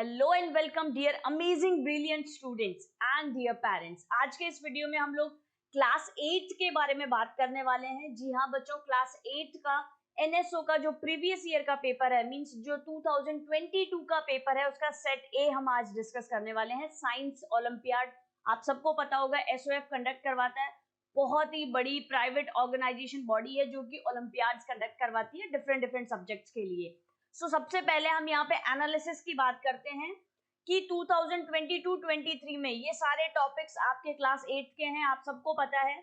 Hello and welcome dear amazing brilliant students and dear parents. आज के इस video में हम लोग क्लास 8 के बारे में बात करने वाले हैं। जी हाँ बच्चों, क्लास 8 का एनएसओ का जो प्रीवियस ईयर का पेपर है, मींस जो 2022 का पेपर है, उसका सेट ए हम आज डिस्कस करने वाले हैं। साइंस ओलंपियाड आप सबको पता होगा, एसओएफ कंडक्ट करवाता है। बहुत ही बड़ी प्राइवेट ऑर्गेनाइजेशन बॉडी है जो कि ओलंपियाड्स कंडक्ट करवाती है डिफरेंट सब्जेक्ट्स के लिए। सबसे पहले हम यहाँ पे एनालिसिस की बात करते हैं कि 2022-23 में ये सारे टॉपिक्स आपके क्लास 8 के हैं। आप सबको पता है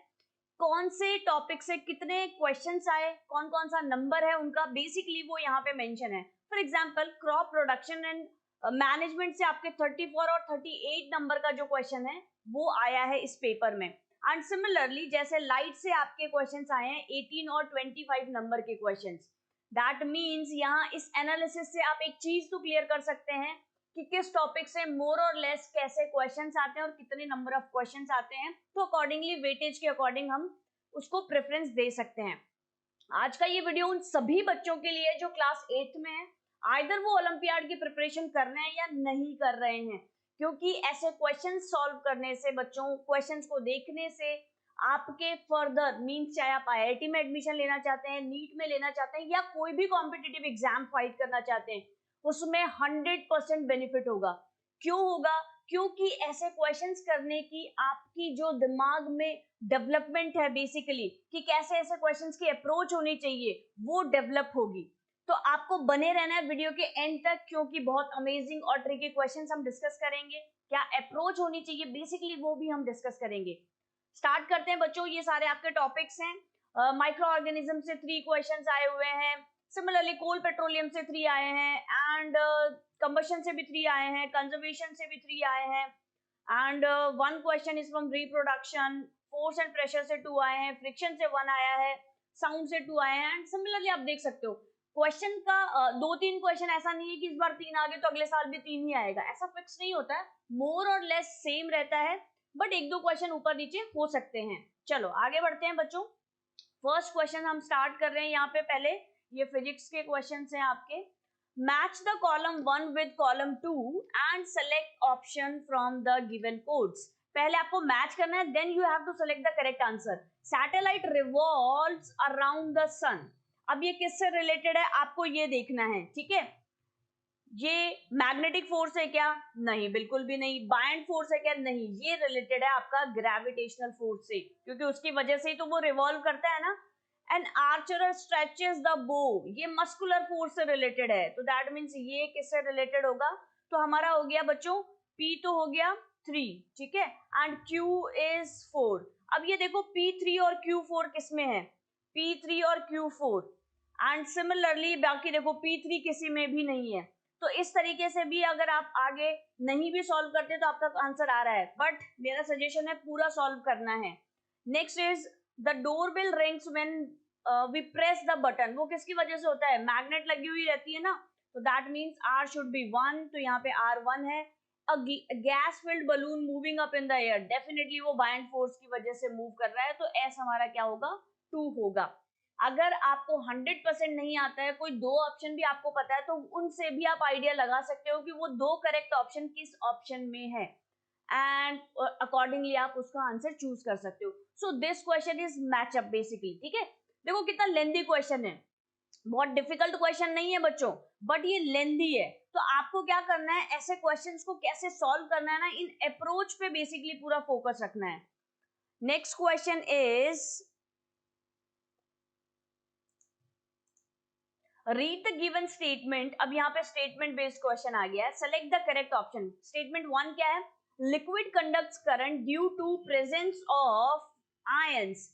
कौन से टॉपिक से कितने क्वेश्चंस आए, कौन कौन सा नंबर है उनका, बेसिकली वो यहाँ पे मेंशन है। For example crop production and management से आपके 34 और 38 नंबर का जो क्वेश्चन है वो आया है इस पेपर में। एंड सिमिलरली जैसे लाइट से आपके क्वेश्चंस आए हैं 18 और 25 नंबर के क्वेश्चंस। दैट मीन्स यहाँ इस एनालिसिस से आप एक चीज तो क्लियर कर सकते हैं कि किस टॉपिक से मोर और लेस कैसे क्वेश्चंस आते हैं और कितने नंबर ऑफ क्वेश्चंस आते हैं, तो अकॉर्डिंगली वेटेज के अकॉर्डिंग हम उसको प्रेफरेंस दे सकते हैं। आज का ये वीडियो उन सभी बच्चों के लिए जो क्लास 8 में है, आइदर वो ओलंपियाड की प्रिपरेशन कर रहे हैं या नहीं कर रहे हैं, क्योंकि ऐसे क्वेश्चन सॉल्व करने से, बच्चों क्वेश्चंस को देखने से आपके फर्दर मींस चाहे आप आईआईटी में एडमिशन लेना चाहते हैं, नीट में लेना चाहते हैं या कोई भी कॉम्पिटिटिव एग्जाम फाइट करना चाहते हैं, उसमें 100% बेनिफिट होगा। क्यों होगा? क्योंकि ऐसे क्वेश्चंस करने की आपकी जो दिमाग में डेवलपमेंट है बेसिकली कि कैसे ऐसे क्वेश्चंस की अप्रोच होनी चाहिए, वो डेवलप होगी। तो आपको बने रहना है वीडियो के एंड तक, क्योंकि बहुत अमेजिंग और ट्रिकी क्वेश्चंस हम डिस्कस करेंगे। क्या अप्रोच होनी चाहिए बेसिकली वो भी हम डिस्कस करेंगे। स्टार्ट करते हैं बच्चों। ये सारे आपके टॉपिक्स हैं। माइक्रो ऑर्गेनिज्म से 3 क्वेश्चंस आए हुए हैं। सिमिलरली कोल पेट्रोलियम से 3 आए हैं एंड कंबशन से भी 3 आए हैं, कंजर्वेशन से भी 3 आए हैं and 1 question is from reproduction. Force and pressure से 2 आए हैं, फ्रिक्शन से 1 आया है, साउंड से 2 आए हैं। एंड सिमिलरली आप देख सकते हो क्वेश्चन का 2-3 क्वेश्चन ऐसा नहीं है कि इस बार 3 आ गए तो अगले साल भी 3 ही आएगा, ऐसा फिक्स नहीं होता है। मोर और लेस सेम रहता है, बट 1-2 क्वेश्चन ऊपर नीचे हो सकते हैं। चलो आगे बढ़ते हैं बच्चों। फर्स्ट क्वेश्चन हम स्टार्ट कर रहे हैं यहाँ पे। पहले ये फिजिक्स के क्वेश्चन हैं आपके। Match the column 1 with column 2 and select option from the given codes. पहले आपको मैच करना है, then you have to select the correct answer. Satellite revolves around the sun. अब ये किससे रिलेटेड है आपको ये देखना है, ठीक है। ये मैग्नेटिक फोर्स है क्या? नहीं, बिल्कुल भी नहीं। बायंड फोर्स है क्या? नहीं। ये रिलेटेड है आपका ग्रेविटेशनल फोर्स से, क्योंकि उसकी वजह से ही तो वो रिवॉल्व करता है ना। एन आर्चर स्ट्रेचेस द बो, ये मस्कुलर फोर्स से रिलेटेड है, तो दैट मीन्स ये किससे रिलेटेड होगा? तो हमारा हो गया बच्चों P तो हो गया 3, ठीक है, एंड Q इज 4। अब ये देखो P3 और Q4 किस में है? P3 और Q4। एंड सिमिलरली बाकी देखो P3 किसी में भी नहीं है। तो इस तरीके से भी अगर आप आगे नहीं भी सॉल्व करते तो आपका आंसर आ रहा है, बट मेरा सजेशन है पूरा सॉल्व करना है। Next is the doorbell rings when we press the button. वो किसकी वजह से होता है? मैग्नेट लगी हुई रहती है ना, तो that means R should be 1, तो यहाँ पे R1 है। A gas filled balloon moving up in the air, definitely वो बायंड फोर्स की वजह से मूव कर रहा है, तो S हमारा क्या होगा? 2 होगा। अगर आपको 100% नहीं आता है, कोई 2 ऑप्शन भी आपको पता है, तो उनसे भी आप आइडिया लगा सकते हो कि वो 2 करेक्ट ऑप्शन किस ऑप्शन में है, एंड अकॉर्डिंगली आप उसका आंसर चूज कर सकते हो। So this question is match up basically, ठीक है। देखो कितना लेंथी क्वेश्चन है, बहुत डिफिकल्ट क्वेश्चन नहीं है बच्चों, बट ये लेंथी है। तो आपको क्या करना है, ऐसे क्वेश्चंस को कैसे सॉल्व करना है ना, इन अप्रोच पे बेसिकली पूरा फोकस रखना है। Next question is read the given statement. अब यहाँ पे स्टेटमेंट बेस्ड क्वेश्चन आ गया है। Select the correct option. Statement 1 क्या है? Liquid conducts current due to presence of ions.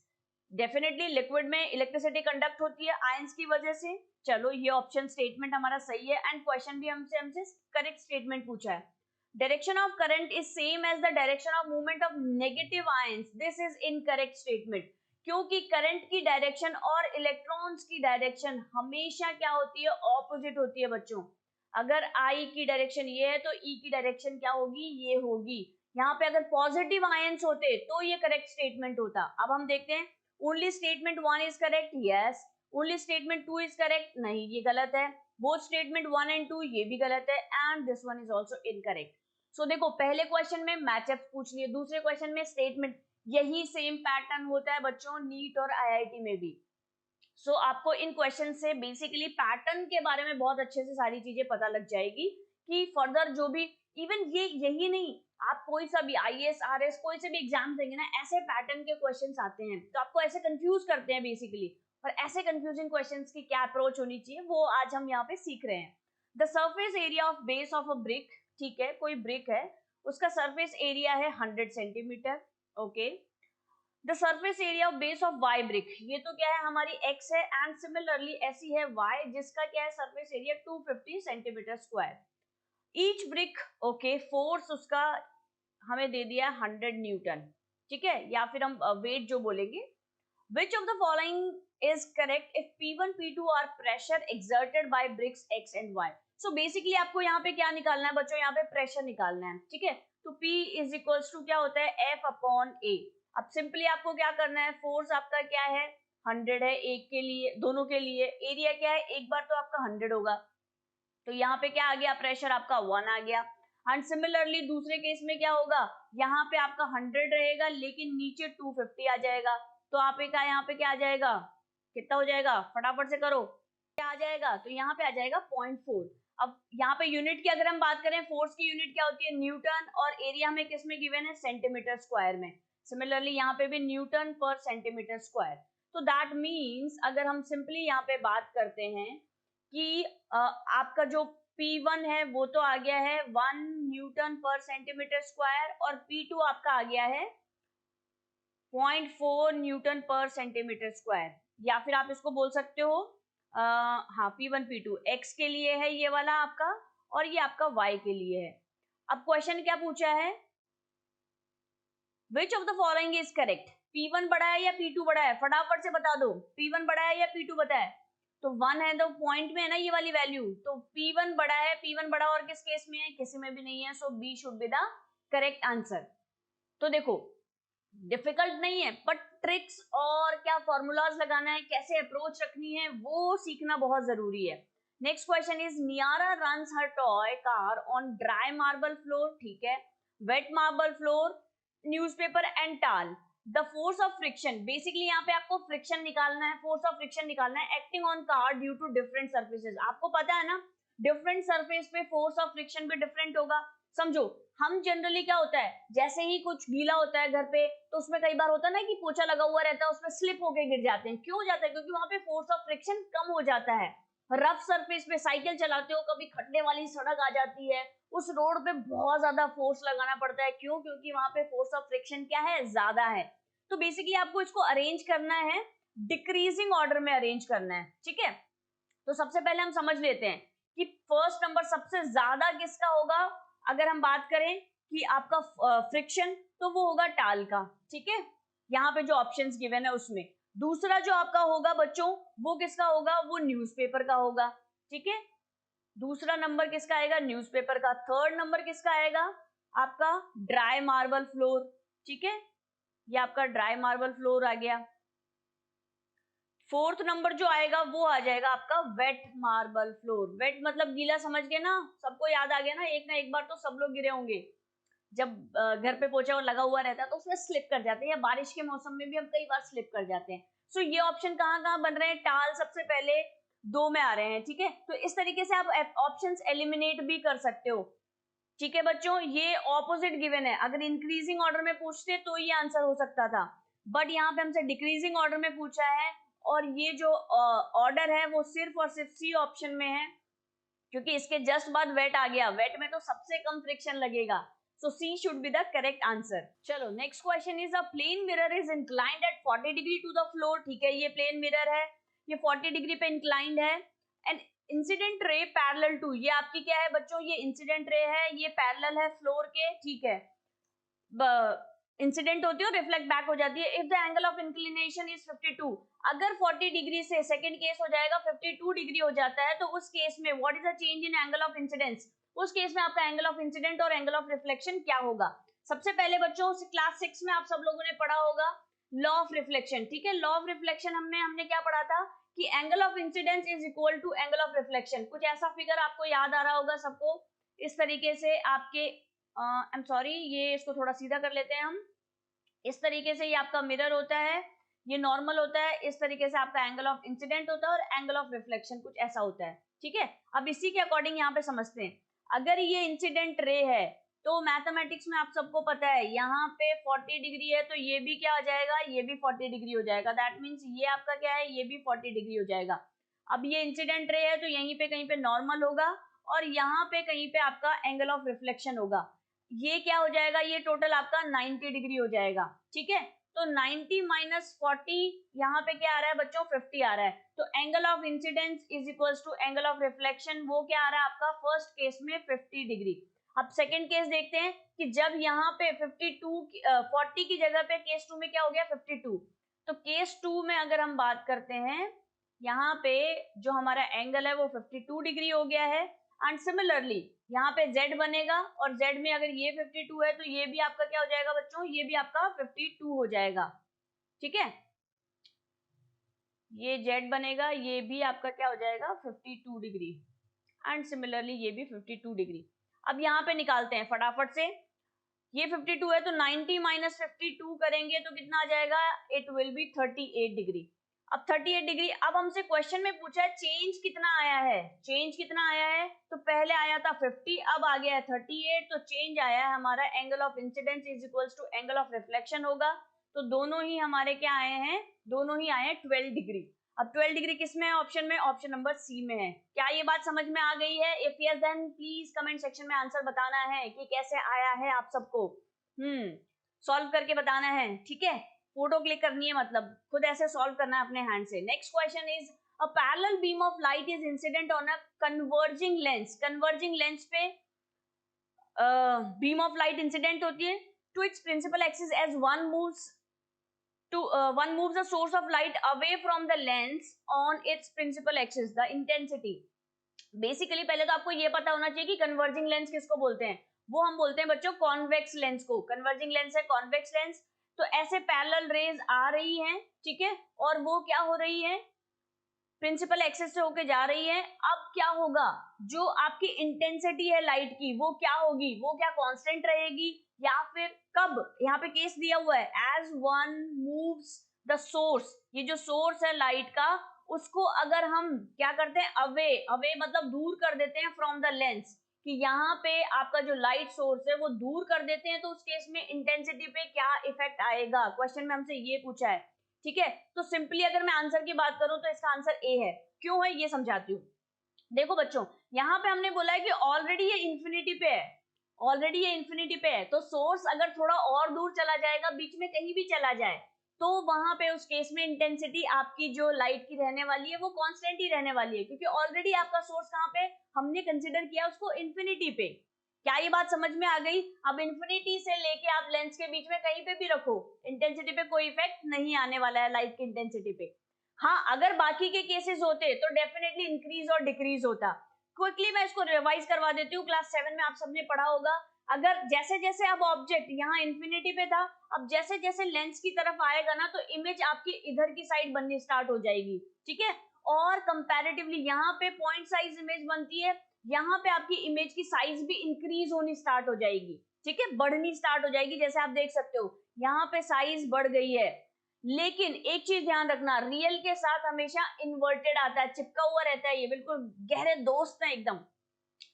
Definitely liquid में इलेक्ट्रिसिटी कंडक्ट होती है आयंस की वजह से। चलो ये ऑप्शन स्टेटमेंट हमारा सही है, एंड क्वेश्चन भी हमसे करेक्ट स्टेटमेंट पूछा है। Direction of current is same as the direction of movement of negative ions. This is incorrect statement, क्योंकि करंट की डायरेक्शन और इलेक्ट्रॉन्स की डायरेक्शन हमेशा क्या होती है? ऑपोजिट होती है बच्चों। अगर I की डायरेक्शन ये है तो E की डायरेक्शन क्या होगी? ये होगी। यहाँ पे अगर पॉजिटिव आयंस होते तो ये करेक्ट स्टेटमेंट होता। अब हम देखते हैं, only statement 1 is correct, yes. Only statement 2 is correct, नहीं, ये गलत है। बोथ स्टेटमेंट 1 एंड 2 ये भी गलत है and this one is also incorrect. So देखो पहले क्वेश्चन में मैचअप पूछ लिए, दूसरे क्वेश्चन में स्टेटमेंट, यही सेम पैटर्न होता है बच्चों नीट और आईआईटी में भी। सो आपको इन क्वेश्चन से बेसिकली पैटर्न के बारे में बहुत अच्छे से सारी चीजें पता लग जाएगी कि फर्दर जो भी इवन ये यही नहीं, आप कोई सा भी आईएएस आरएस कोई से भी एग्जाम देंगे ना, ऐसे पैटर्न के क्वेश्चंस आते हैं तो आपको ऐसे कंफ्यूज करते हैं बेसिकली। और ऐसे कंफ्यूजिंग क्वेश्चंस की क्या अप्रोच होनी चाहिए वो आज हम यहाँ पे सीख रहे हैं। The surface area of base of a brick, ठीक है कोई ब्रिक है उसका सरफेस एरिया है 100 centimetre. Okay, the surface area of base of Y brick, ये तो क्या है हमारी एक्स है एंड सिमिलरली ऐसी है वाई जिसका क्या है surface area 250 centimetre square. Each brick, okay, force उसका हमें दे दिया 100 न्यूटन, ठीक है, या फिर हम वेट जो बोलेंगे। Which of the following is correct if P1 P2 are pressure exerted by bricks X and Y। So basically आपको यहाँ पे क्या निकालना है बच्चों, यहाँ पे प्रेशर निकालना है, ठीक है। तो P इज इक्वल्स टू क्या होता है F अपॉन A। अब सिंपली आपको क्या करना है, फोर्स आपका क्या है 100 है एक के लिए, दोनों के लिए, एरिया क्या है एक बार तो आपका 100 होगा, तो यहाँ पे क्या आ गया प्रेशर आपका 1 आ गया। एंड सिमिलरली दूसरे केस में क्या होगा, यहाँ पे आपका 100 रहेगा लेकिन नीचे 250 आ जाएगा, तो आप का यहाँ पे क्या आ जाएगा, कितना हो जाएगा फटाफट से करो, क्या आ जाएगा, तो यहाँ पे आ जाएगा 0.4। अब यहाँ पे यूनिट की अगर हम बात करें, फोर्स की यूनिट क्या होती है न्यूटन, और एरिया हमें किस में गिवन है सेंटीमीटर स्क्वायर में। सिमिलरली यहाँ पे भी न्यूटन पर सेंटीमीटर स्क्वायर। तो दैट मीन्स अगर हम सिंपली यहाँ पे बात करते हैं कि आपका जो P1 है वो तो आ गया है 1 न्यूटन पर सेंटीमीटर स्क्वायर और P2 आपका आ गया है 0.4 न्यूटन पर सेंटीमीटर स्क्वायर, या फिर आप इसको बोल सकते हो हाँ P1 P2 X के लिए है ये वाला आपका और ये आपका Y के लिए है। अब क्वेश्चन क्या पूछा है, which of the following is correct, P1 बड़ा है या P2 बड़ा है, फटाफट से बता दो P1 बड़ा है या P2 बता है, तो 1 है तो पॉइंट में है ना ये वाली वैल्यू, तो P1 बड़ा है, P1 बड़ा और किस केस में है, किसी में भी नहीं है, सो B should be the correct answer. तो देखो डिफिकल्ट नहीं है बट ट्रिक्स और क्या फॉर्मूलाज लगाना है, कैसे अप्रोच रखनी है वो सीखना बहुत जरूरी है। नेक्स्ट क्वेश्चन इज नियारा runs her toy car on dry marble floor, ठीक है, wet marble floor, newspaper and towel. The force of friction, basically यहाँ पे आपको फ्रिक्शन निकालना है, फोर्स ऑफ फ्रिक्शन निकालना है acting on car due to different surfaces. आपको पता है ना डिफरेंट सरफेस पे फोर्स ऑफ फ्रिक्शन भी डिफरेंट होगा। समझो हम जनरली क्या होता है जैसे ही कुछ गीला होता है घर पे तो उसमें कई बार होता है ना कि पोछा लगा हुआ रहता है उसमें स्लिप होके गिर जाते हैं, क्यों हो जाता है, क्योंकि वहां पे फोर्स ऑफ फ्रिक्शन कम हो जाता है। रफ सरफेस पे साइकिल चलाते हो, कभी खड्डे वाली सड़क आ जाती है, उस रोड पे बहुत ज्यादा फोर्स लगाना पड़ता है, क्यों, क्योंकि वहां पे फोर्स ऑफ फ्रिक्शन क्या है ज्यादा है। तो बेसिकली आपको इसको अरेंज करना है, डिक्रीजिंग ऑर्डर में अरेंज करना है, ठीक है। तो सबसे पहले हम समझ लेते हैं कि फर्स्ट नंबर सबसे ज्यादा किसका होगा, अगर हम बात करें कि आपका फ्रिक्शन तो वो होगा टाल का, ठीक है, यहाँ पे जो ऑप्शंस गिवन है उसमें। दूसरा जो आपका होगा बच्चों वो किसका होगा, वो न्यूज़पेपर का होगा, ठीक है, दूसरा नंबर किसका आएगा न्यूज़पेपर का। थर्ड नंबर किसका आएगा आपका ड्राई मार्बल फ्लोर, ठीक है, ये आपका ड्राई मार्बल फ्लोर आ गया। फोर्थ नंबर जो आएगा वो आ जाएगा आपका वेट मार्बल फ्लोर, वेट मतलब गीला, समझ गए ना, सबको याद आ गया ना एक बार तो सब लोग गिरे होंगे जब घर पे पोछा लगा हुआ रहता है तो उसमें स्लिप कर जाते हैं, या बारिश के मौसम में भी हम कई बार स्लिप कर जाते हैं। सो ये ऑप्शन कहाँ कहाँ बन रहे हैं, टाल सबसे पहले 2 में आ रहे हैं, ठीक है। तो इस तरीके से आप ऑप्शंस एलिमिनेट भी कर सकते हो, ठीक है बच्चों। ये ऑपोजिट गिवन है, अगर इंक्रीजिंग ऑर्डर में पूछते तो ये आंसर हो सकता था, बट यहाँ पे हमसे डिक्रीजिंग ऑर्डर में पूछा है और ये जो ऑर्डर है वो सिर्फ और सिर्फ सी ऑप्शन में है, क्योंकि इसके जस्ट बाद वेट आ गया, वेट में तो सबसे कम फ्रिक्शन लगेगा, so C should be the correct answer. चलो next question is a plane mirror is inclined at 40 degree to the floor, ठीक है, ये प्लेन मिरर है, ये 40 डिग्री पे इंक्लाइंड है, and incident ray parallel to, ये आपकी क्या है बच्चों, ये इंसिडेंट रे है, ये पैरेलल है फ्लोर के, ठीक है, इंसिडेंट होती है और रिफ्लेक्ट बैक हो जाती है। If the angle of inclination is 52, अगर 40 डिग्री से सेकंड केस हो जाएगा 52 डिग्री हो जाता है, तो उस केस में what is the change in angle of incidence, उस केस में आपका एंगल ऑफ इंसिडेंट और एंगल ऑफ रिफ्लेक्शन क्या होगा। सबसे पहले बच्चों क्लास 6 में आप सब लोगों ने पढ़ा होगा लॉ ऑफ रिफ्लेक्शन, ठीक है, लॉ ऑफ रिफ्लेक्शन हमने क्या पढ़ा था कि angle of incidence is equal to angle of reflection. कुछ ऐसा फिगर आपको याद आ रहा होगा सबको। इस तरीके से आपके आई एम सॉरी, ये इसको थोड़ा सीधा कर लेते हैं हम। इस तरीके से ये आपका मिरर होता है, ये नॉर्मल होता है, इस तरीके से आपका एंगल ऑफ इंसिडेंट होता है और एंगल ऑफ रिफ्लेक्शन कुछ ऐसा होता है। ठीक है, अब इसी के अकॉर्डिंग यहाँ पे समझते हैं। अगर ये इंसिडेंट रे है तो मैथमेटिक्स में आप सबको पता है यहाँ पे 40 डिग्री है, तो ये भी क्या हो जाएगा, ये भी 40 डिग्री हो जाएगा। दैट मीन्स ये आपका क्या है, ये भी 40 डिग्री हो जाएगा। अब ये इंसिडेंट रे है तो यहीं पे कहीं पे नॉर्मल होगा और यहाँ पे कहीं पे आपका एंगल ऑफ रिफ्लेक्शन होगा। ये क्या हो जाएगा, ये टोटल आपका 90 डिग्री हो जाएगा। ठीक है, तो 90 माइनस 40 यहाँ पे क्या आ रहा है बच्चों, 50 आ रहा है। तो angle of incidence is equals to angle of reflection, वो क्या आ रहा है आपका फर्स्ट केस में 50 डिग्री। अब सेकंड केस देखते हैं कि जब यहाँ पे 40 की जगह पे केस 2 में क्या हो गया 52। तो केस 2 में अगर हम बात करते हैं, यहाँ पे जो हमारा एंगल है वो 52 डिग्री हो गया है। एंड सिमिलरली यहाँ पे z बनेगा और z में अगर ये 52 है तो ये भी आपका क्या हो जाएगा बच्चों, ये भी आपका 52 हो जाएगा। ठीक है, ये z बनेगा, ये भी आपका क्या हो जाएगा 52 डिग्री एंड सिमिलरली ये भी 52 डिग्री। अब यहाँ पे निकालते हैं फटाफट से। ये 52 है तो 90 माइनस 52 करेंगे तो कितना आ जाएगा, इट विल बी 38 डिग्री। अब 38 डिग्री, अब हमसे क्वेश्चन में पूछा है चेंज कितना आया है, चेंज कितना आया है, तो पहले आया था 50, अब आ गया है 38, तो चेंज आया है हमारा angle of incidence is equals to angle of reflection होगा। तो दोनों ही हमारे क्या आए हैं, दोनों ही आए हैं 12 डिग्री। अब 12 डिग्री किस में है ऑप्शन में, ऑप्शन नंबर सी में है। क्या ये बात समझ में आ गई है? If yes then please comment section में आंसर बताना है कि कैसे आया है आप सबको। सॉल्व करके बताना है। ठीक है, फोटो क्लिक करनी है, मतलब खुद ऐसे सॉल्व करना है अपने हैंड से। Next question is a parallel beam of light is incident on a converging lens. Converging lens पे बीम ऑफ लाइट इंसिडेंट होती है to its principal axis as one moves the source of light away from the lens on its principal axis. The intensity, basically पहले तो आपको ये पता होना चाहिए कि कन्वर्जिंग लेंस किसको बोलते हैं। वो हम बोलते हैं बच्चों कॉन्वेक्स लेंस को। कन्वर्जिंग लेंस है कॉन्वेक्स लेंस। तो ऐसे पैरेलल रेज आ रही हैं, ठीक है, और वो क्या हो रही है, प्रिंसिपल एक्सिस से होके जा रही है। अब क्या होगा, जो आपकी इंटेंसिटी है लाइट की वो क्या होगी, वो क्या कांस्टेंट रहेगी या फिर कब, यहाँ पे केस दिया हुआ है as one moves the source. ये जो सोर्स है लाइट का, उसको अगर हम क्या करते हैं, अवे, अवे मतलब दूर कर देते हैं फ्रॉम द लेंस, कि यहाँ पे आपका जो लाइट सोर्स है वो दूर कर देते हैं, तो उस केस में इंटेंसिटी पे क्या इफेक्ट आएगा, क्वेश्चन में हमसे ये पूछा है। ठीक है, तो सिंपली अगर मैं आंसर की बात करूं तो इसका आंसर ए है। क्यों है ये समझाती हूँ। देखो बच्चों, यहाँ पे हमने बोला है कि ऑलरेडी ये इंफिनिटी पे है, ऑलरेडी ये इंफिनिटी पे है, तो सोर्स अगर थोड़ा और दूर चला जाएगा, बीच में कहीं भी चला जाए, तो वहां पे उस केस में इंटेंसिटी आपकी जो लाइट की रहने वाली है वो कांस्टेंट ही रहने वाली है, क्योंकि ऑलरेडी आपका सोर्स कहाँ पे हमने कंसिडर किया उसको इंफिनिटी पे। क्या ये बात समझ में आ गई? अब इंफिनिटी से लेके आप लेंस के बीच में कहीं पे भी रखो, इंटेंसिटी पे कोई इफेक्ट नहीं आने वाला है लाइट की इंटेंसिटी पे। हाँ, अगर बाकी के केसेस होते तो डेफिनेटली इंक्रीज और डिक्रीज होता। क्विकली मैं इसको रिवाइज करवा देती हूँ, क्लास 7 में आप सबने पढ़ा होगा। अगर जैसे जैसे अब ऑब्जेक्ट यहाँ इंफिनिटी पे था, अब जैसे जैसे लेंस की तरफ आएगा ना, तो इमेज आपकी इधर की साइड बननी स्टार्ट हो जाएगी। ठीक है, और कंपैरेटिवली यहाँ पे पॉइंट साइज इमेज बनती है, यहाँ पे आपकी इमेज की साइज भी इंक्रीज होनी स्टार्ट हो जाएगी। ठीक है, बढ़नी स्टार्ट हो जाएगी। जैसे आप देख सकते हो यहाँ पे साइज बढ़ गई है, लेकिन एक चीज ध्यान रखना, रियल के साथ हमेशा इन्वर्टेड आता है, चिपका हुआ रहता है, ये बिल्कुल गहरे दोस्त है एकदम।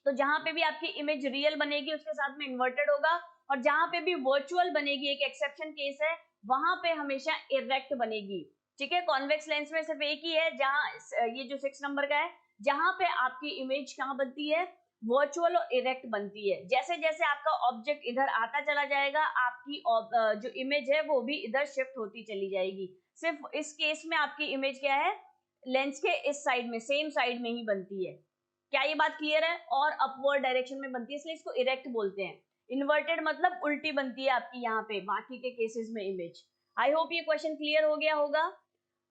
तो जहां पे भी आपकी इमेज रियल बनेगी उसके साथ में इन्वर्टेड होगा, और जहां पे भी वर्चुअल बनेगी, एक एक्सेप्शन केस है, वहां पे हमेशा इरेक्ट बनेगी। ठीक है, कॉन्वेक्स लेंस में सिर्फ एक ही है जहां ये जो 6 नंबर का है, जहां पे आपकी इमेज कहां बनती है, वर्चुअल और इरेक्ट बनती है। जैसे जैसे आपका ऑब्जेक्ट इधर आता चला जाएगा, आपकी जो इमेज है वो भी इधर शिफ्ट होती चली जाएगी। सिर्फ इस केस में आपकी इमेज क्या है, लेंस के इस साइड में, सेम साइड में ही बनती है। क्या ये बात क्लियर है? और अपवर्ड डायरेक्शन में बनती है, इसलिए इसको इरेक्ट बोलते हैं। इन्वर्टेड मतलब उल्टी बनती है आपकी यहाँ पे बाकी के केसेस में इमेज। आई होप ये क्वेश्चन क्लियर हो गया होगा।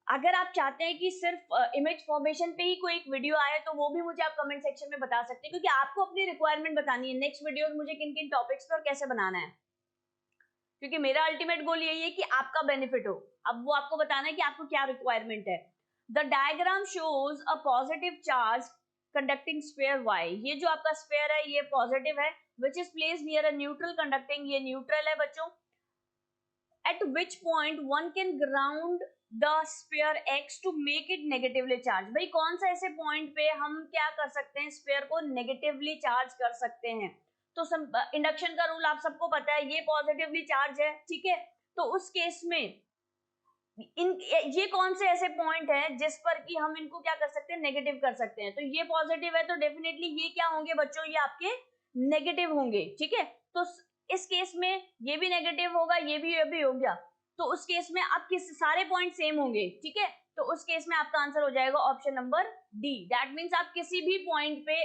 अगर आप चाहते हैं कि सिर्फ इमेज फॉर्मेशन पे ही कोई एक वीडियो आए, तो वो भी मुझे आप कमेंट सेक्शन में बता सकते हैं, क्योंकि आपको अपनी रिक्वायरमेंट बतानी है नेक्स्ट वीडियो मुझे किन किन टॉपिक्स पर कैसे बनाना है, क्योंकि मेरा अल्टीमेट गोल यही है कि आपका बेनिफिट हो। अब वो आपको बताना है कि आपको क्या रिक्वायरमेंट है। The diagram shows a positive charge conducting sphere y, ये जो आपका स्फीयर है ये पॉजिटिव है, which is placed near a neutral conducting, ये न्यूट्रल है बच्चों. At which point one can ground the sphere x to make it negatively charged. भाई कौन सा ऐसे पॉइंट पे हम क्या कर सकते हैं, स्फीयर को नेगेटिवली चार्ज कर सकते हैं. तो इंडक्शन का रूल आप सबको पता है, ये पॉजिटिवली चार्ज है, ठीक है. तो उस केस में ये कौन से ऐसे पॉइंट है जिस पर कि हम इनको क्या कर सकते हैं, नेगेटिव कर सकते हैं. तो ये पॉजिटिव है तो डेफिनेटली ये क्या होंगे बच्चों, ये आपके नेगेटिव होंगे, ठीक है. तो इस केस में ये भी नेगेटिव होगा, ये भी हो गया. तो उस केस में आप किस सारे पॉइंट सेम होंगे, ठीक है. तो उस केस में आपका आंसर हो जाएगा option number D. That means आप किसी भी पॉइंट पे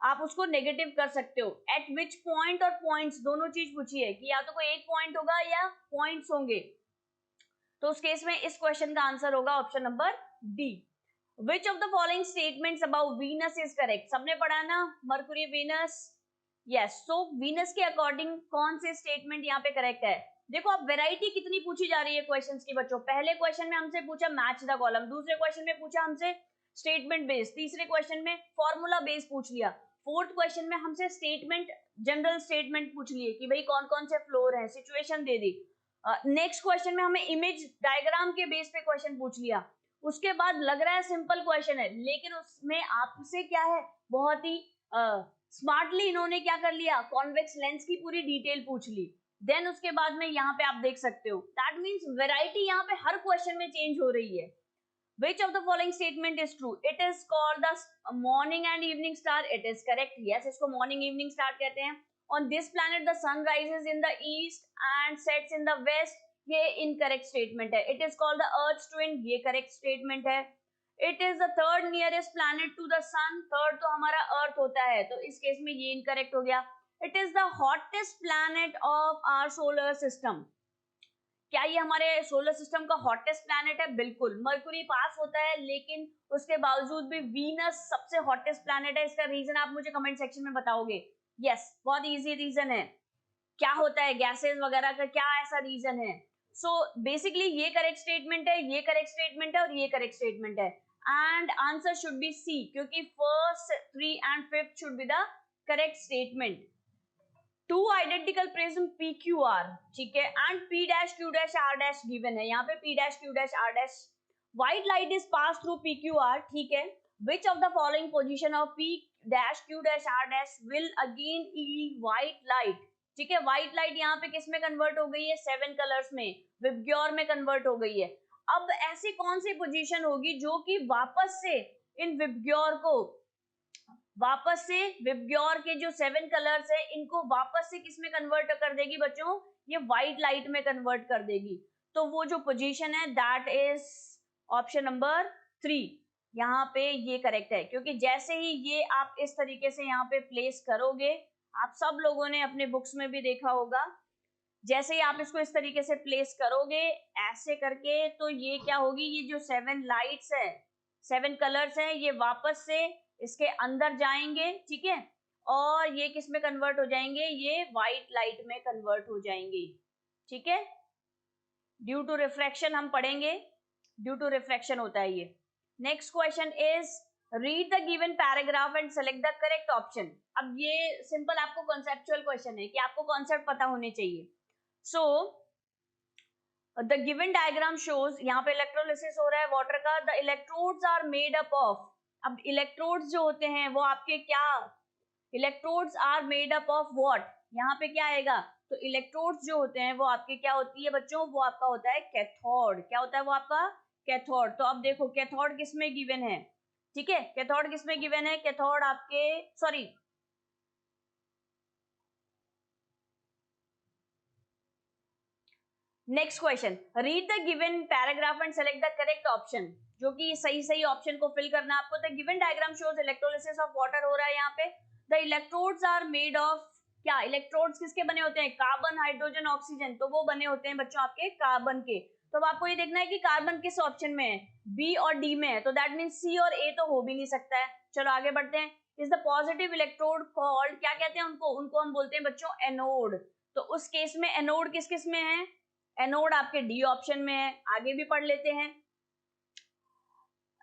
आप उसको नेगेटिव कर सकते हो. एट विच पॉइंट और पॉइंट्स दोनों चीज पूछी है कि या तो कोई एक पॉइंट होगा या पॉइंट्स होंगे. तो उस केस में इस क्वेश्चन का आंसर होगा option number D. Which of the following statements about Venus is correct. सबने पढ़ा ना मरकुरी वीनस. यस, सो वीनस के अकॉर्डिंग कौन से स्टेटमेंट यहाँ पे करेक्ट है. देखो आप वैरायटी कितनी पूछी जा रही है क्वेश्चंस की बच्चों. पहले क्वेश्चन में हमसे पूछा मैच द कॉलम, दूसरे क्वेश्चन में पूछा हमसे स्टेटमेंट बेस्ड, तीसरे क्वेश्चन में फॉर्मूला बेस्ड पूछ लिया, फोर्थ क्वेश्चन में हमसे स्टेटमेंट जनरल स्टेटमेंट पूछ लिए कि भाई कौन कौन से फ्लोर है, सिचुएशन दे दी. नेक्स्ट क्वेश्चन में हमें इमेज डायग्राम के बेस पे क्वेश्चन पूछ लिया. उसके बाद लग रहा है सिंपल क्वेश्चन है, लेकिन उसमें आपसे क्या है, बहुत ही स्मार्टली इन्होंने क्या कर लिया, कॉन्वेक्स लेंस की पूरी डिटेल पूछ ली. देन उसके बाद में यहाँ पे आप देख सकते हो, दैट मीन्स वेराइटी यहाँ पे हर क्वेश्चन में चेंज हो रही है. Which of the following statement is true? It is called the morning and evening star. It is correct. Yes, इसको morning evening star कहते हैं. On this planet the sun rises in the east and sets in the west. ये incorrect statement है. It is called the Earth's twin. ये correct statement है. It is the third nearest planet to the sun. Third तो हमारा Earth होता है, तो इस केस में ये incorrect हो गया. It is the hottest planet of our solar system. क्या ये हमारे सोलर सिस्टम का हॉटेस्ट प्लैनेट है? बिल्कुल. मरकुरी पास होता है, लेकिन उसके बावजूद भी वीनस सबसे हॉटेस्ट प्लैनेट है. इसका रीजन आप मुझे कमेंट सेक्शन में बताओगे. यस, बहुत इजी रीजन है. क्या होता है, गैसेस वगैरह का क्या ऐसा रीजन है. सो बेसिकली ये करेक्ट स्टेटमेंट है, ये करेक्ट स्टेटमेंट है और ये करेक्ट स्टेटमेंट है. And answer should be C, क्योंकि first, 3 and 5 should be the correct statement. Two identical prism PQR, ठीक है, and P dash Q dash R dash given है. यहाँ पे P dash Q dash R dash, white light is pass through PQR, ठीक है. Which of the following position of P dash Q dash R dash will again E white light, ठीक है. White light यहाँ पे किस में convert हो गई है, 7 कलर्स में, विबग्योर में कन्वर्ट हो गई है. अब ऐसी कौन सी पोजीशन होगी जो कि वापस से इन विबग्योर को, वापस से विबग्योर के जो 7 कलर्स है इनको वापस से किस में कन्वर्ट कर देगी बच्चों, ये व्हाइट लाइट में कन्वर्ट कर देगी. तो वो जो पोजीशन है दैट इज ऑप्शन नंबर 3. यहाँ पे ये करेक्ट है, क्योंकि जैसे ही ये आप इस तरीके से यहाँ पे प्लेस करोगे, आप सब लोगों ने अपने बुक्स में भी देखा होगा, जैसे ही आप इसको इस तरीके से प्लेस करोगे ऐसे करके, तो ये क्या होगी, ये जो 7 लाइट्स है, 7 कलर्स हैं, ये वापस से इसके अंदर जाएंगे, ठीक है. और ये किस में कन्वर्ट हो जाएंगे, ये व्हाइट लाइट में कन्वर्ट हो जाएंगे, ठीक है. ड्यू टू रिफ्रैक्शन हम पढ़ेंगे, ड्यू टू रिफ्रैक्शन होता है ये. Next question is read the given paragraph and select the correct option. अब ये सिंपल आपको कॉन्सेप्चुअल क्वेश्चन है कि आपको कॉन्सेप्ट पता होने चाहिए. So the given diagram shows, यहाँ पे इलेक्ट्रोलिसिस हो रहा है वाटर का. The electrodes are made up of, अब इलेक्ट्रोड्स जो होते हैं वो आपके क्या, electrodes are made up of what, यहाँ पे क्या आएगा, तो इलेक्ट्रोड्स जो होते हैं वो आपके क्या होती है बच्चों, वो आपका होता है कैथोड. क्या होता है वो आपका, कैथोड. तो अब देखो कैथोड किसमें गिवन है, ठीक है, कैथोड किसमें गिवन है, कैथोड आपके, sorry, next question, read the given paragraph and select the correct option. जो कि सही सही ऑप्शन को फिल करना है आपको. The given diagram shows electrolysis of water हो रहा है यहाँ पे. The electrodes are made of, क्या इलेक्ट्रोड्स किसके बने होते हैं, कार्बन, हाइड्रोजन, ऑक्सीजन, तो वो बने होते हैं बच्चों आपके कार्बन के. तो अब आपको ये देखना है कि कार्बन किस ऑप्शन में है, बी और डी में है, तो दैट मीन सी और ए तो हो भी नहीं सकता है. चलो आगे बढ़ते हैं. Is the positive electrode called, क्या कहते हैं उनको, उनको हम बोलते हैं बच्चों एनोड. तो उस केस में एनोड किस किस में है, एनोड आपके डी ऑप्शन में है. आगे भी पढ़ लेते हैं.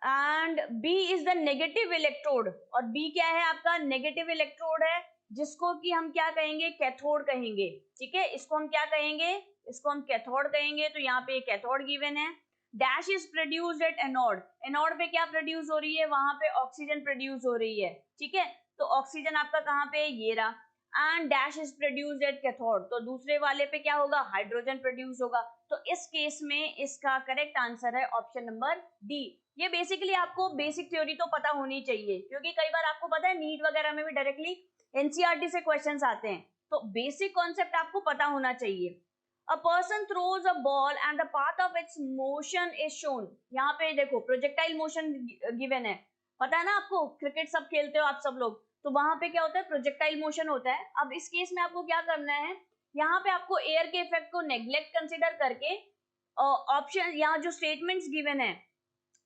And B is the negative electrode, और बी क्या है आपका, नेगेटिव इलेक्ट्रोड है, जिसको कि हम क्या कहेंगे, कैथोड कहेंगे। ठीक है, इसको हम क्या कहेंगे, इसको हम कैथोड कहेंगे। तो यहाँ पे कैथोड गिवन है। Dash is produced at anode, anode पे क्या प्रोड्यूस हो रही है, वहां पे ऑक्सीजन प्रोड्यूस हो रही है। ठीक है, तो ऑक्सीजन आपका कहाँ पे, ये रहा। And dash is produced at cathode, तो दूसरे वाले पे क्या होगा, हाइड्रोजन प्रोड्यूस होगा। तो इस केस में इसका करेक्ट आंसर है ऑप्शन नंबर डी। ये बेसिकली आपको बेसिक थ्योरी तो पता होनी चाहिए, क्योंकि कई बार आपको पता है नीट वगैरह में भी डायरेक्टली एनसीईआरटी से क्वेश्चंस आते हैं, तो बेसिक कॉन्सेप्ट आपको पता होना चाहिए। A person throws a ball and the path of its motion is shown. यहाँ पे देखो प्रोजेक्टाइल मोशन गिवन है, पता है ना आपको, क्रिकेट सब खेलते हो आप सब लोग, तो वहां पे क्या होता है, प्रोजेक्टाइल मोशन होता है। अब इस केस में आपको क्या करना है, यहाँ पे आपको एयर के इफेक्ट को नेग्लेक्ट कंसिडर करके ऑप्शन, यहाँ जो स्टेटमेंट्स गिवन है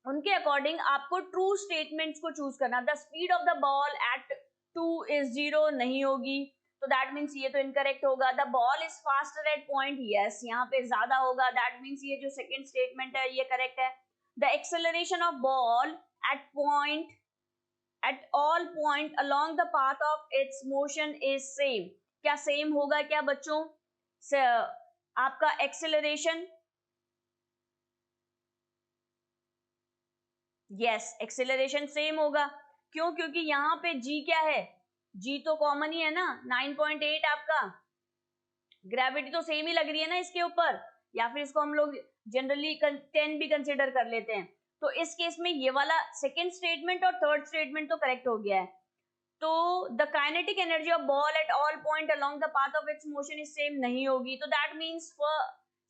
उनके अकॉर्डिंग आपको ट्रू स्टेटमेंट्स को चूज करना। The speed of the ball at 2 is 0 नहीं होगी, तो दैट मीन्स ये तो इनकरेक्ट होगा। The ball is faster at point, yes यहाँ पे ज्यादा होगा, दैट मीन्स ये जो सेकंड स्टेटमेंट है ये करेक्ट है। The acceleration of ball at point at all point along the path of its motion is same, क्या सेम होगा क्या बच्चों, आपका एक्सेलरेशन, यस एक्सेलरेशन सेम होगा। क्यों, क्योंकि यहाँ पे जी क्या है, जी तो कॉमन ही है ना, 9.8 आपका, ग्रेविटी तो सेम ही लग रही है ना इसके ऊपर, या फिर इसको हम लोग जनरली 10 भी कंसिडर कर लेते हैं। तो इस केस में ये वाला सेकेंड स्टेटमेंट और थर्ड स्टेटमेंट तो करेक्ट हो गया है। तो the kinetic energy of ball eight all point along the path of its motion is same नहीं होगी, तो दैट मीन्स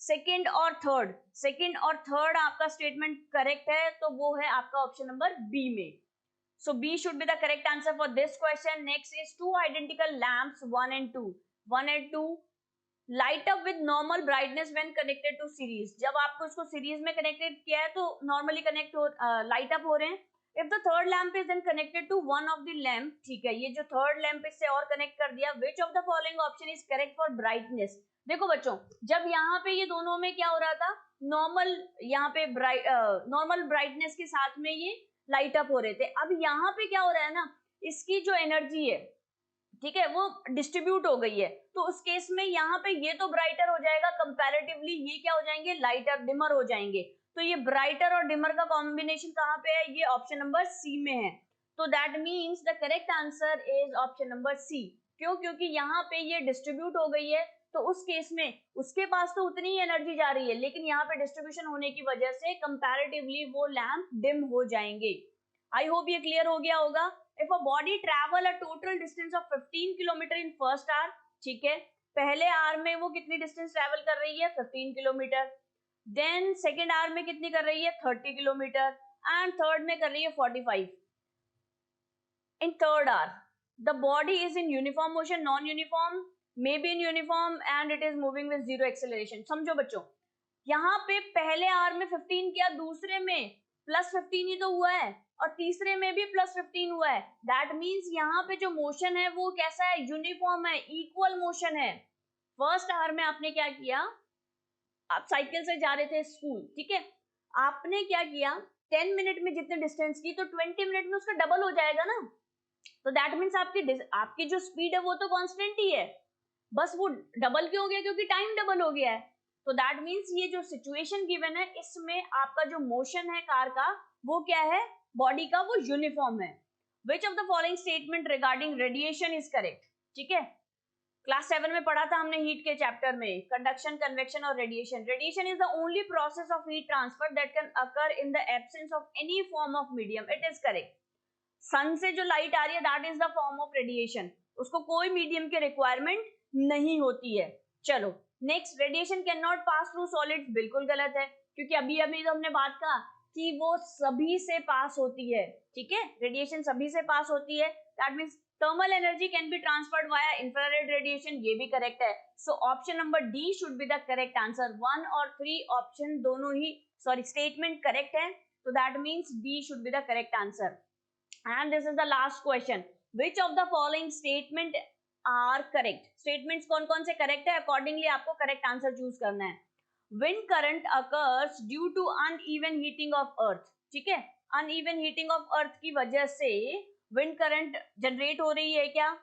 सेकेंड और थर्ड आपका स्टेटमेंट करेक्ट है, तो वो है आपका ऑप्शन नंबर बी में। So B should be the correct answer for this question. Next is two identical lamps 1 and 2. 1 and 2 light up with normal brightness when connected to series. जब आपको इसको series में कनेक्टेड किया है तो normally connect हो, light up हो रहे हैं। If the third lamp is then connected to one of the lamp, ठीक है, ये जो थर्ड लैंप इससे और कनेक्ट कर दिया, which of the following option is correct for brightness? देखो बच्चों, जब यहाँ पे ये दोनों में क्या हो रहा था, नॉर्मल, यहाँ पे नॉर्मल ब्राइटनेस के साथ में ये लाइट अप हो रहे थे। अब यहाँ पे क्या हो रहा है ना, इसकी जो एनर्जी है, ठीक है, वो डिस्ट्रीब्यूट हो गई है, तो उस केस में यहाँ पे ये तो ब्राइटर हो जाएगा कंपैरेटिवली, ये क्या हो जाएंगे, लाइटर, डिमर हो जाएंगे। तो ये ब्राइटर और डिमर का कॉम्बिनेशन कहाँ पे है, ये ऑप्शन नंबर सी में है। तो that means the correct answer is option number C. क्यों, क्योंकि यहाँ पे ये डिस्ट्रीब्यूट हो गई है, तो उस केस में उसके पास तो उतनी ही एनर्जी जा रही है, लेकिन यहाँ पे डिस्ट्रीब्यूशन होने की वजह से कंपैरेटिवली वो लैंप डिम हो जाएंगे। आई होप ये क्लियर हो गया होगा। If a body travel a total distance of 15 kilometre in first hour, ठीक है, पहले आवर में वो कितनी डिस्टेंस ट्रैवल कर रही है, 15 किलोमीटर, देन सेकेंड आवर में कितनी कर रही है, 30 किलोमीटर, एंड थर्ड में कर रही है 45। In third hour the body is in uniform motion, non uniform, may be in uniform, and it is moving with zero acceleration. समझो बच्चों, यहाँ पे पहले आवर में 15 किया, दूसरे में +15 ही तो हुआ है, और तीसरे में भी +15 हुआ है। दैट मीन्स यहाँ पे जो मोशन है वो कैसा है, यूनिफॉर्म है, इक्वल मोशन है। फर्स्ट आवर में आपने क्या किया, आप साइकिल से जा रहे थे स्कूल, ठीक है, आपने क्या किया, 10 मिनट में जितने डिस्टेंस की, तो 20 मिनट में उसका डबल हो जाएगा ना। तो दैट मीन्स आपकी जो स्पीड है वो तो कांस्टेंट ही है, बस वो डबल क्यों हो गया, क्योंकि टाइम डबल हो गया है। तो दैट मीन्स ये जो सिचुएशन गिवन है, इसमें आपका जो मोशन है कार का, वो क्या है, बॉडी का, वो यूनिफॉर्म है। Which of the following statement regarding radiation is correct? ठीक है, क्लास 7 में पढ़ा था हमने हीट के चैप्टर में, कंडक्शन, कन्वेक्शन और radiation. Radiation is the only process of heat transfer that can occur in the absence of any form of medium. It is correct. Sun से जो लाइट आ रही है, that is the form of radiation, उसको कोई medium की requirement नहीं होती है। चलो next, radiation can not pass through solids, बिल्कुल गलत है, क्योंकि अभी अभी तो हमने बात कहा कि वो सभी से पास होती है। ठीक है, रेडिएशन सभी से पास होती है, that means thermal energy can be transferred via infrared radiation, ये भी करेक्ट है। So option number D should be the correct answer. 1 और 3 ऑप्शन दोनों ही, सॉरी, स्टेटमेंट करेक्ट है, तो that means D should be the correct answer. And this is the last question. Which of the following statement are correct? Statements कौन कौन से correct है? Accordingly आपको correct answer choose करना है। Wind current occurs due to uneven heating of earth. ठीक है, uneven heating of earth की वजह से विंड करंट जनरेट हो रही है क्या?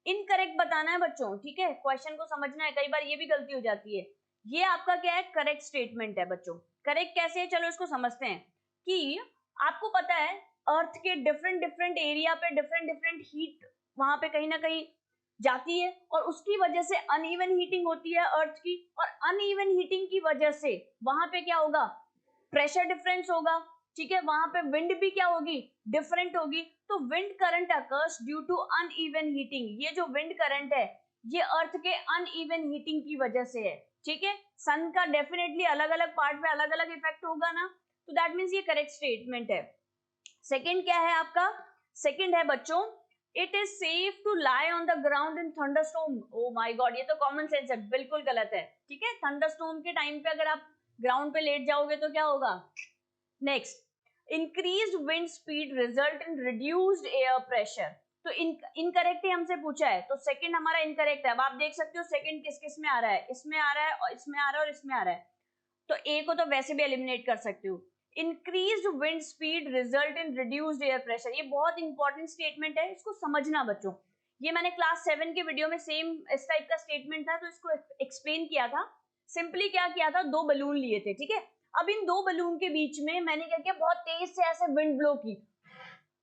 इनकरेक्ट बताना है बच्चों, ठीक है, क्वेश्चन को समझना है, कई बार ये भी गलती हो जाती है। ये आपका क्या है? करेक्ट स्टेटमेंट है बच्चों। करेक्ट कैसे है, चलो इसको समझते हैं कि आपको पता है अर्थ के डिफरेंट डिफरेंट एरिया पे डिफरेंट डिफरेंट हीट वहां पे कहीं ना कहीं जाती है और उसकी वजह से अनइवन हीटिंग होती है अर्थ की, और अनइवन हीटिंग की वजह से वहां पे क्या होगा? प्रेशर डिफरेंस होगा, ठीक है, वहां पे विंड भी क्या होगी? डिफरेंट होगी। तो wind current occurs due to uneven heating. ये जो विंड करंट है ये अर्थ के अनइवन हीटिंग की वजह से है, ठीक है। सन का डेफिनेटली अलग अलग पार्ट में अलग अलग इफेक्ट होगा ना, तो दैट मीन्स ये करेक्ट स्टेटमेंट है। सेकंड क्या है आपका? सेकंड है बच्चों, it is safe to lie on the ground in thunderstorm. Oh my god, ये तो कॉमन सेंस है, बिल्कुल गलत है, ठीक है। थंडरस्टॉर्म के टाइम पे अगर आप ग्राउंड पे लेट जाओगे तो क्या होगा? Next, increased wind speed result in reduced air pressure. तो इनकरेक्ट ही हमसे पूछा है, तो सेकंड हमारा इनकरेक्ट है। अब आप देख सकते हो सेकंड किस किस में आ रहा है, इसमें आ रहा है और इसमें आ रहा है और इसमें आ रहा है, तो ए को तो वैसे भी एलिमिनेट कर सकते हो। Increased wind speed result in reduced air pressure, ये बहुत इंपॉर्टेंट स्टेटमेंट है, इसको समझना बच्चों। ये मैंने क्लास 7 के वीडियो में सेम इस टाइप का स्टेटमेंट था, तो इसको एक्सप्लेन किया था। सिंपली क्या किया था, दो बलून लिए थे, ठीक है। अब इन दो बलून के बीच में मैंने क्या किया, बहुत तेज से ऐसे विंड ब्लो की,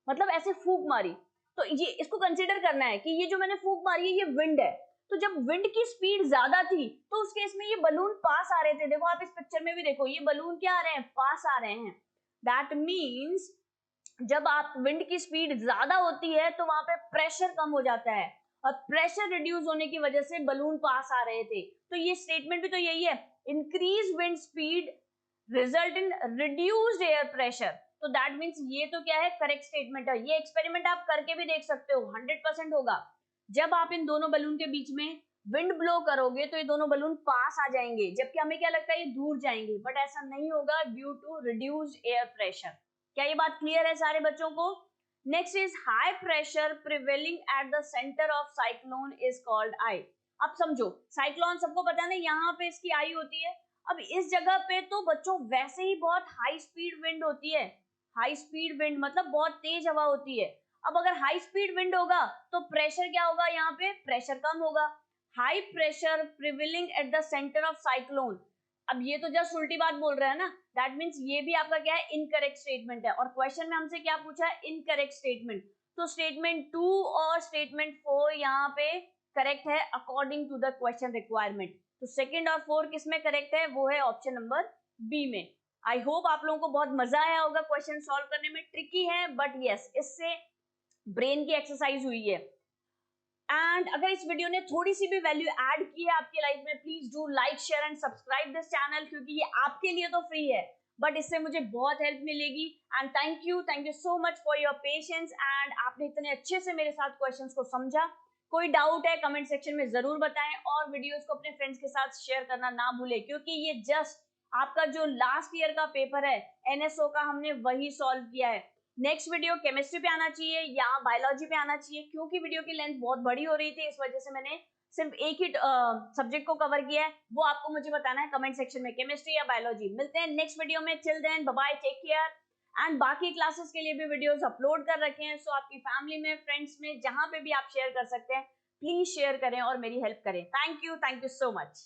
मतलब ऐसे फूंक मारी। तो ये इसको कंसिडर करना है कि ये जो मैंने फूंक मारी है ये विंड है। तो जब विंड की स्पीड ज्यादा थी तो उस केस में ये बलून पास आ रहे थे। देखो आप इस पिक्चर में भी देखो, ये बलून क्या आ रहे हैं? पास आ रहे हैं। दैट मीन्स जब आप विंड की स्पीड ज्यादा होती है तो वहां पे प्रेशर कम हो जाता है, और प्रेशर रिड्यूस होने की वजह से बलून पास आ रहे थे। तो ये स्टेटमेंट भी तो यही है, increase wind speed result in reduced air pressure. तो दैट मीन्स ये तो क्या है? करेक्ट स्टेटमेंट है। ये एक्सपेरिमेंट आप करके भी देख सकते हो, 100% होगा। जब आप इन दोनों बलून के बीच में विंड ब्लो करोगे तो ये दोनों बलून पास आ जाएंगे, जबकि हमें क्या लगता है ये दूर जाएंगे, बट ऐसा नहीं होगा due to reduced air pressure. क्या ये बात क्लियर है सारे बच्चों को? Next is high pressure prevailing at the centre of cyclone is called eye. अब समझो, साइक्लोन सबको पता है ना, यहाँ पे इसकी आई होती है। अब इस जगह पे तो बच्चों वैसे ही बहुत हाई स्पीड विंड होती है। हाई स्पीड विंड मतलब बहुत तेज हवा होती है। अब अगर हाई स्पीड विंड होगा तो प्रेशर क्या होगा? यहाँ पे प्रेशर कम होगा। High pressure prevailing at the centre of cyclone. अब ये तो जस्ट उल्टी बात बोल रहा है ना, दैट मीन्स ये भी आपका क्या है? इनकरेक्ट स्टेटमेंट है। और क्वेश्चन में हमसे क्या पूछा है? Incorrect statement. तो स्टेटमेंट 2 और स्टेटमेंट 4 यहाँ पे करेक्ट है according to the question requirement. तो सेकंड और 4 किस में करेक्ट है? वो है ऑप्शन नंबर बी में। आई होप आप लोगों को बहुत मजा आया होगा क्वेश्चन सॉल्व करने में। ट्रिकी है बट यस, इससे ब्रेन की एक्सरसाइज हुई है। एंड अगर इस वीडियो ने थोड़ी सी भी वैल्यू ऐड की है आपके लाइफ में, please do like share and subscribe this channel, क्योंकि ये आपके लिए तो फ्री है बट इससे मुझे बहुत हेल्प मिलेगी। And thank you so much for your patience. And आपने इतने अच्छे से मेरे साथ क्वेश्चंस को समझा। कोई डाउट है कमेंट सेक्शन में जरूर बताएं, और वीडियोस को अपने फ्रेंड्स के साथ शेयर करना ना भूलें, क्योंकि ये जस्ट आपका जो लास्ट ईयर का पेपर है एनएसओ का, हमने वही सॉल्व किया है। नेक्स्ट वीडियो केमिस्ट्री पे आना चाहिए या बायोलॉजी पे आना चाहिए, क्योंकि वीडियो की लेंथ बहुत बड़ी हो रही थी, इस वजह से मैंने सिर्फ एक ही सब्जेक्ट को कवर किया है। वो आपको मुझे बताना है कमेंट सेक्शन में, केमिस्ट्री या बायोलॉजी। मिलते हैं नेक्स्ट वीडियो में, till then bye bye, take care. And बाकी क्लासेस के लिए भी वीडियोस अपलोड कर रखे हैं, सो आपकी फैमिली में, फ्रेंड्स में, जहां पे भी आप शेयर कर सकते हैं, प्लीज शेयर करें और मेरी हेल्प करें। Thank you so much.